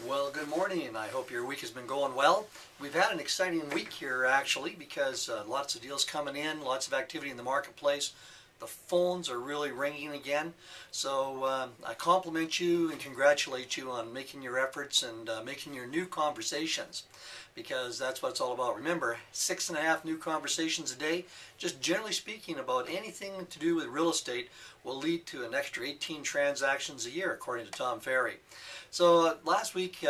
Well, good morning, and I hope your week has been going well. We've had an exciting week here, actually, because lots of deals coming in, lots of activity in the marketplace. The phones are really ringing again. So I compliment you and congratulate you on making your efforts and making your new conversations, because that's what it's all about. Remember, 6.5 new conversations a day, just generally speaking about anything to do with real estate, will lead to an extra 18 transactions a year, according to Tom Ferry. So last week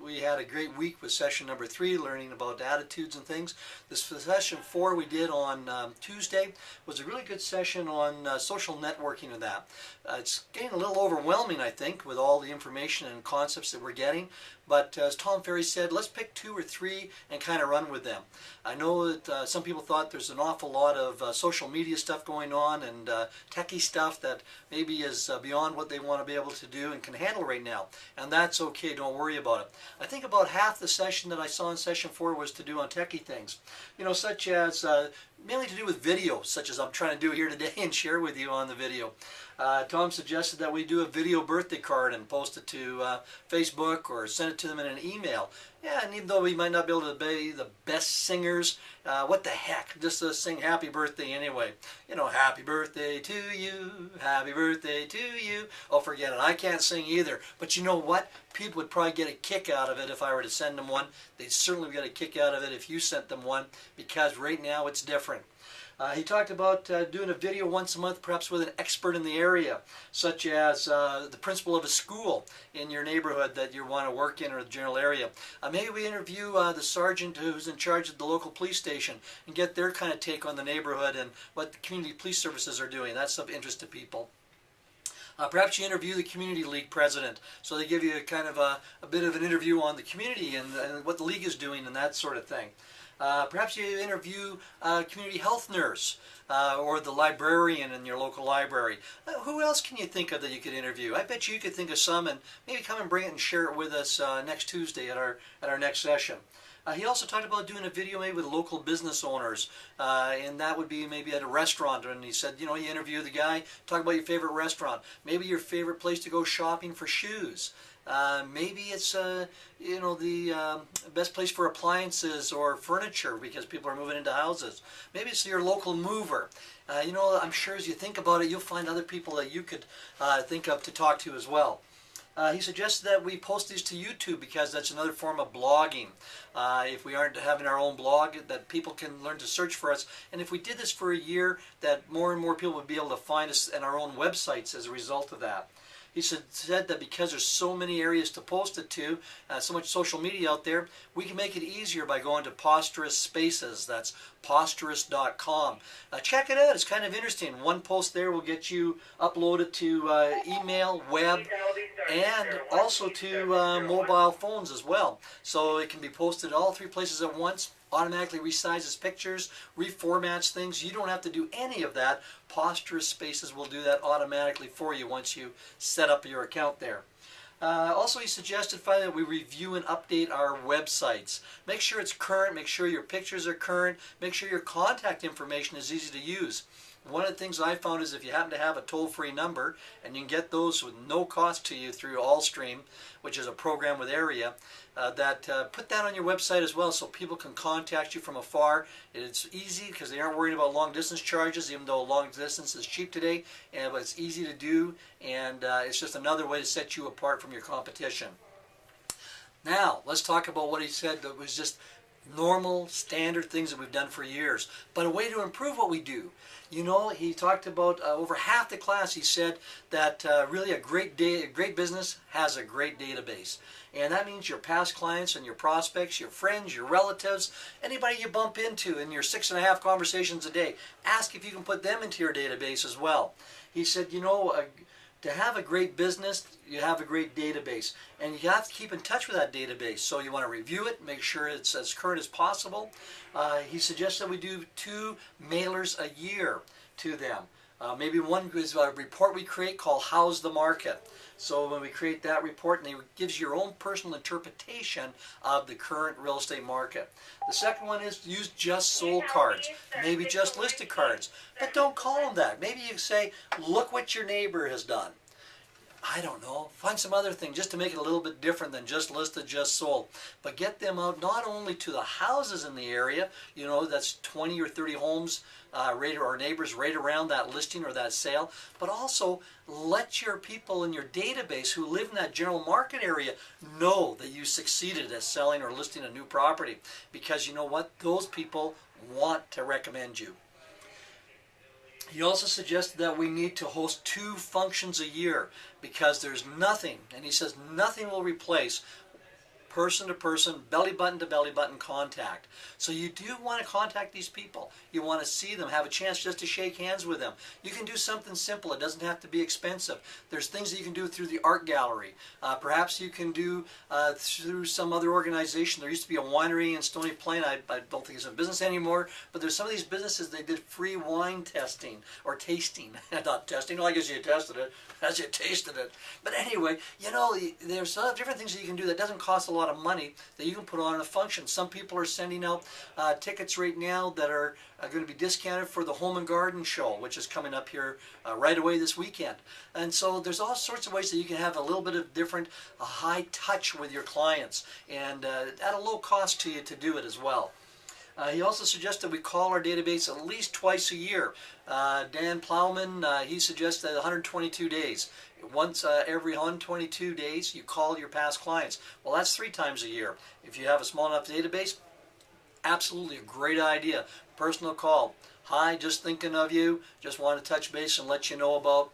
we had a great week with session number 3, learning about attitudes and things. This session 4 we did on Tuesday was a really good session on social networking and that. It's getting a little overwhelming, I think, with all the information and concepts that we're getting. But as Tom Ferry said, let's pick 2 or 3 and kind of run with them. I know that some people thought there's an awful lot of social media stuff going on and techie stuff that maybe is beyond what they want to be able to do and can handle right now. And that's okay, don't worry about it. I think about half the session that I saw in session 4 was to do on techie things. You know, such as mainly to do with video, such as I'm trying to do here today and share with you on the video. Tom suggested that we do a video birthday card and post it to Facebook or send it to them in an email. Yeah, and even though we might not be able to be the best singers, what the heck, just sing happy birthday anyway. You know, happy birthday to you, happy birthday to you. Oh, forget it, I can't sing either. But you know what? People would probably get a kick out of it if I were to send them one. They'd certainly get a kick out of it if you sent them one, because right now it's different. He talked about doing a video once a month, perhaps with an expert in the area, such as the principal of a school in your neighborhood that you want to work in, or the general area. Maybe we interview the sergeant who's in charge of the local police station and get their kind of take on the neighborhood and what the community police services are doing. That's of interest to people. Perhaps you interview the community league president, so they give you kind of a bit of an interview on the community and what the league is doing and that sort of thing. Perhaps you interview a community health nurse or the librarian in your local library. Who else can you think of that you could interview? I bet you could think of some, and maybe come and bring it and share it with us next Tuesday at our next session. He also talked about doing a video maybe with local business owners, and that would be maybe at a restaurant. And he said, you know, you interview the guy, talk about your favorite restaurant, maybe your favorite place to go shopping for shoes. Maybe it's you know, the best place for appliances or furniture because people are moving into houses. Maybe it's your local mover. You know, I'm sure as you think about it, you'll find other people that you could think of to talk to as well. He suggested that we post these to YouTube because that's another form of blogging. If we aren't having our own blog, that people can learn to search for us. And if we did this for a year, that more and more people would be able to find us in our own websites as a result of that. He said that because there's so many areas to post it to, so much social media out there, we can make it easier by going to Posterous Spaces. That's posterous.com. Check it out. It's kind of interesting. One post there will get you uploaded to email, web, and also to mobile phones as well. So it can be posted all 3 places at once. Automatically resizes pictures, reformats things. You don't have to do any of that. Posterous Spaces will do that automatically for you once you set up your account there. Also, he suggested finally that we review and update our websites. Make sure it's current, make sure your pictures are current, make sure your contact information is easy to use. One of the things I found is if you happen to have a toll-free number, and you can get those with no cost to you through Allstream, which is a program with Area, put that on your website as well so people can contact you from afar. It's easy because they aren't worried about long-distance charges, even though long distance is cheap today, but it's easy to do, and it's just another way to set you apart from your competition. Now, let's talk about what he said that was just normal, standard things that we've done for years, but a way to improve what we do. You know, he talked about over half the class, he said that really a great business has a great database. And that means your past clients and your prospects, your friends, your relatives, anybody you bump into in your 6.5 conversations a day, ask if you can put them into your database as well. He said, you know, to have a great business, you have a great database. And you have to keep in touch with that database. So you want to review it, make sure it's as current as possible. He suggests that we do 2 mailers a year to them. Maybe one is a report we create called How's the Market? So when we create that report, and it gives your own personal interpretation of the current real estate market. The second one is use just sold cards, maybe just listed cards, but don't call them that. Maybe you say, look what your neighbor has done. I don't know, find some other thing just to make it a little bit different than just listed, just sold. But get them out not only to the houses in the area, you know, that's 20 or 30 homes or neighbors right around that listing or that sale, but also let your people in your database who live in that general market area know that you succeeded at selling or listing a new property. Because you know what? Those people want to recommend you. He also suggested that we need to host 2 functions a year because there's nothing, and he says nothing will replace person-to-person, belly-button to belly-button contact. So you do want to contact these people. You want to see them, have a chance just to shake hands with them. You can do something simple. It doesn't have to be expensive. There's things that you can do through the art gallery. Perhaps you can do through some other organization. There used to be a winery in Stony Plain. I don't think it's in business anymore, but there's some of these businesses, they did free wine testing or tasting. Not testing. Well, I guess you tested it as you tasted it. But anyway, you know, there's different things that you can do that doesn't cost a lot of money that you can put on a function. Some people are sending out tickets right now that are going to be discounted for the Home and Garden Show, which is coming up here right away this weekend. And so there's all sorts of ways that you can have a little bit of different high touch with your clients and at a low cost to you to do it as well. He also suggested we call our database at least twice a year. Dan Plowman, he suggested 122 days. Once every 122 days, you call your past clients. Well, that's 3 times a year. If you have a small enough database, absolutely a great idea. Personal call. Hi, just thinking of you. Just want to touch base and let you know about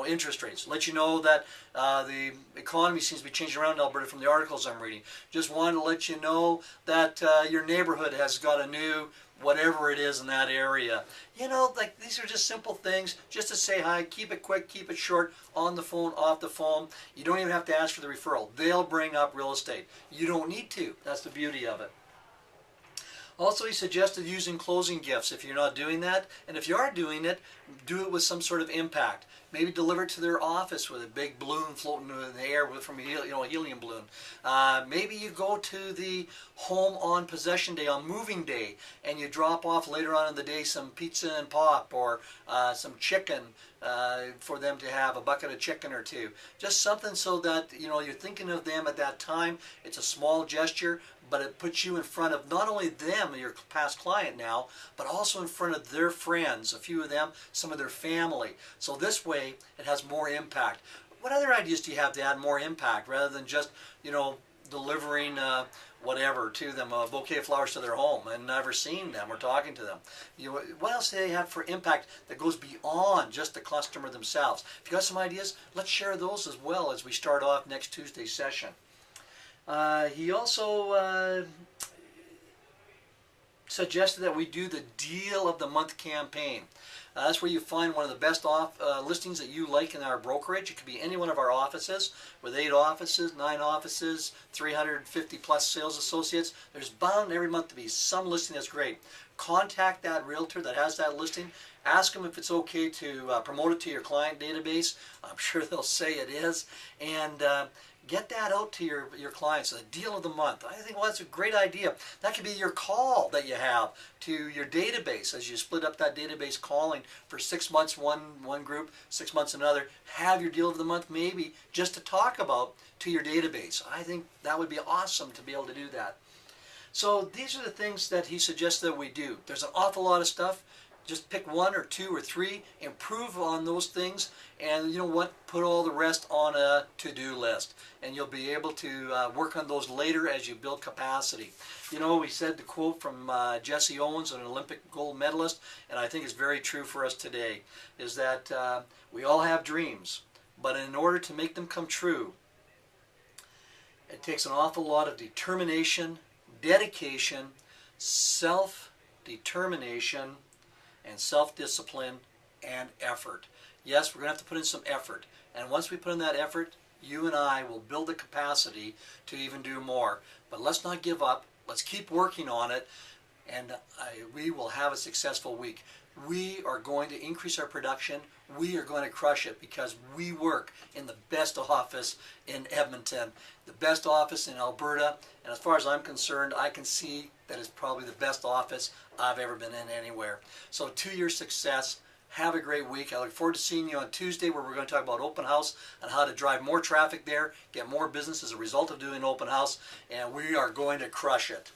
interest rates. Let you know that the economy seems to be changing around in Alberta from the articles I'm reading. Just wanted to let you know that your neighborhood has got a new whatever it is in that area. You know, like these are just simple things just to say hi, keep it quick, keep it short, on the phone, off the phone. You don't even have to ask for the referral. They'll bring up real estate. You don't need to. That's the beauty of it. Also, he suggested using closing gifts if you're not doing that. And if you are doing it, do it with some sort of impact. Maybe deliver it to their office with a big balloon floating in the air from a helium balloon. Maybe you go to the home on possession day, on moving day, and you drop off later on in the day some pizza and pop or some chicken for them to have, a bucket of chicken or 2. Just something so that you're thinking of them at that time. It's a small gesture, but it puts you in front of not only them, your past client now, but also in front of their friends, a few of them, some of their family. So this way, it has more impact. What other ideas do you have to add more impact rather than just, delivering whatever to them, a bouquet of flowers to their home and never seeing them or talking to them? What else do they have for impact that goes beyond just the customer themselves? If you got some ideas, let's share those as well as we start off next Tuesday's session. He also suggested that we do the Deal of the Month campaign. That's where you find one of the best listings that you like in our brokerage. It could be any one of our offices with 8 offices, 9 offices, 350 plus sales associates. There's bound every month to be some listing that's great. Contact that realtor that has that listing. Ask them if it's okay to promote it to your client database. I'm sure they'll say it is. And get that out to your clients, the Deal of the Month. I think, well, that's a great idea. That could be your call that you have to your database as you split up that database calling for 6 months one group, 6 months another. Have your Deal of the Month maybe just to talk about to your database. I think that would be awesome to be able to do that. So these are the things that he suggests that we do. There's an awful lot of stuff. Just pick 1 or 2 or 3, improve on those things, and you know what? Put all the rest on a to-do list, and you'll be able to work on those later as you build capacity. We said the quote from Jesse Owens, an Olympic gold medalist, and I think it's very true for us today, is that we all have dreams, but in order to make them come true, it takes an awful lot of determination, dedication, self-determination, and self-discipline and effort. Yes, we're going to have to put in some effort. And once we put in that effort, you and I will build the capacity to even do more. But let's not give up. Let's keep working on it. And we will have a successful week. We are going to increase our production. We are going to crush it because we work in the best office in Edmonton, the best office in Alberta. And as far as I'm concerned, I can see that it's probably the best office I've ever been in anywhere. So to your success, Have a great week. I look forward to seeing you on Tuesday, where we're going to talk about open house and how to drive more traffic there, get more business as a result of doing an open house, and we are going to crush it.